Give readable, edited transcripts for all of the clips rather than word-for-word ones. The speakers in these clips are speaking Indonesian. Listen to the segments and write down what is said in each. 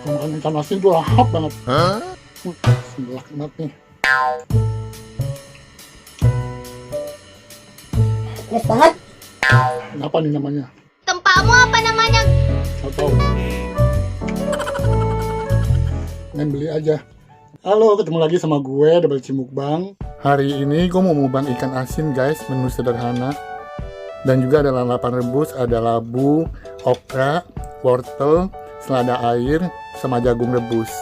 Kalau makan ikan asin tuh lahap banget. Sebelah banget nih. Pedes banget. Kenapa nih namanya? Tempamu apa namanya? Nggak tahu. Main beli aja. Halo, ketemu lagi sama gue, Double C Mukbang. Hari ini gue mau mukbang ikan asin guys, menu sederhana. Dan juga ada lalapan rebus, ada labu, okra, wortel, selada air, sama jagung rebus.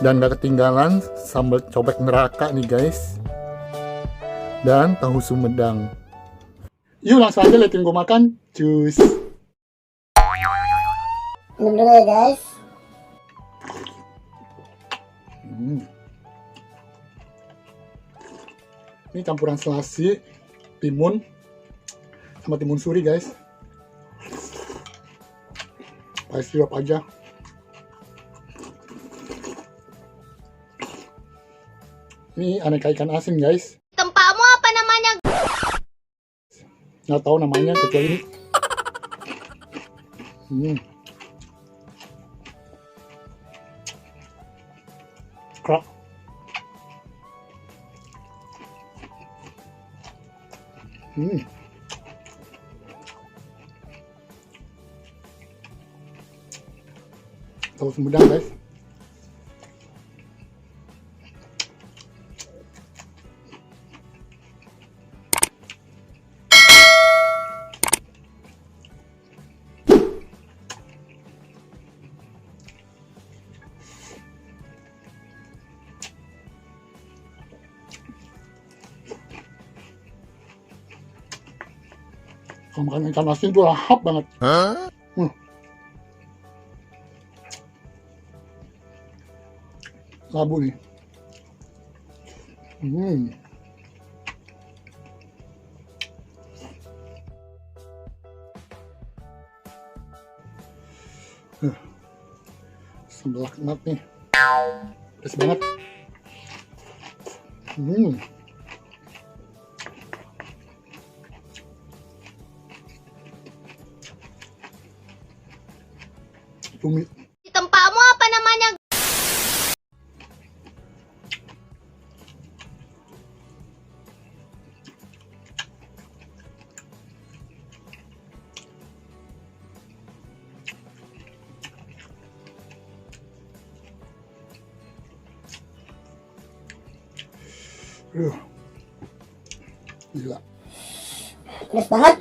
Dan gak ketinggalan sambal cobek neraka nih guys. Dan tahu sumedang. Yuk langsung aja liatin gue makan. Cus. Minum dulu ya guys. Ini campuran selasi, timun, sama timun suri guys. Pakai sirup aja. Ini aneka ikan asin guys. Tempamu apa namanya? Nggak tahu namanya kecuali ini. Krak. Tahu Sumedang guys. Kalau makan ikan asin tuh lahap banget. Labu nih. Sebelah banget nih. Pedas banget. Cumi. Tempamu apa namanya? Gila. Pedes banget.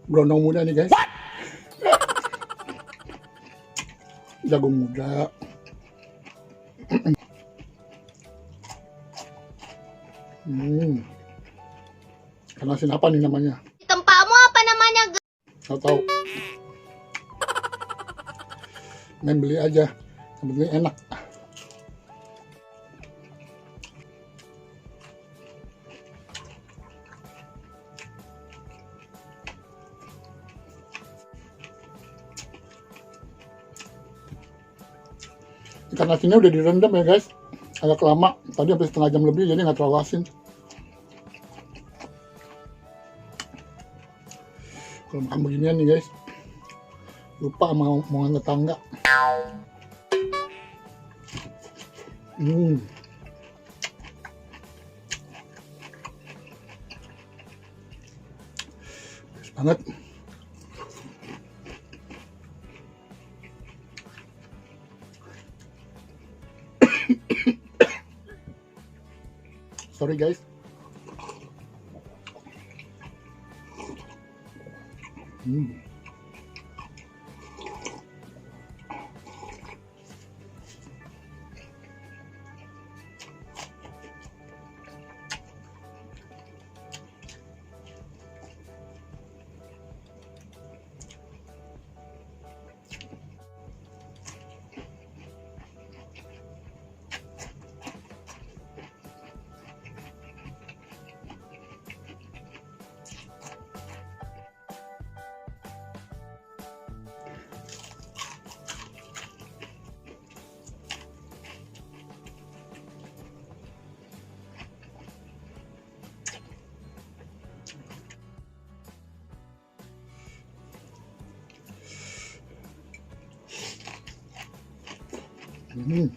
Berondong muda nih guys. Jagung muda. Ikan asin apa nih namanya? Tempamu apa namanya? Nggak tahu. Main beli aja. Yang penting enak. Ikan asinnya udah direndam ya guys, agak lama, tadi hampir setengah jam lebih, jadi nggak terlalu asin. Kalau makan beginian nih guys, lupa mau omongan tetangga. Pedas banget. Sorry guys. Hmm.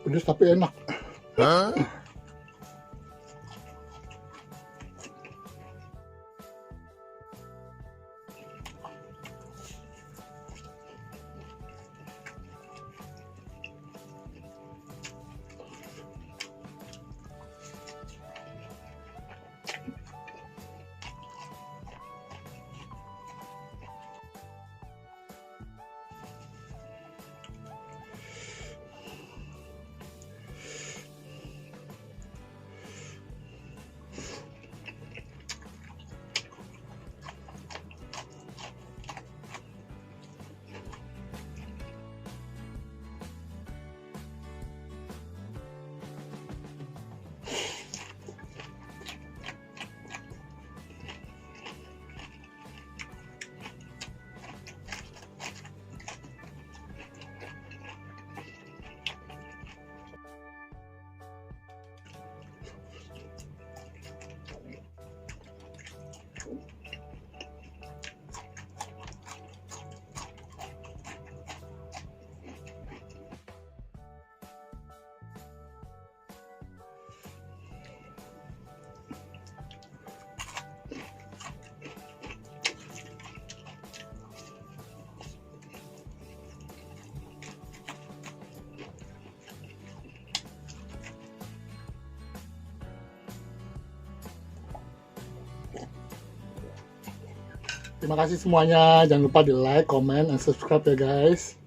Pedas tapi enak. Terima kasih semuanya. Jangan lupa di like, comment, dan subscribe ya guys.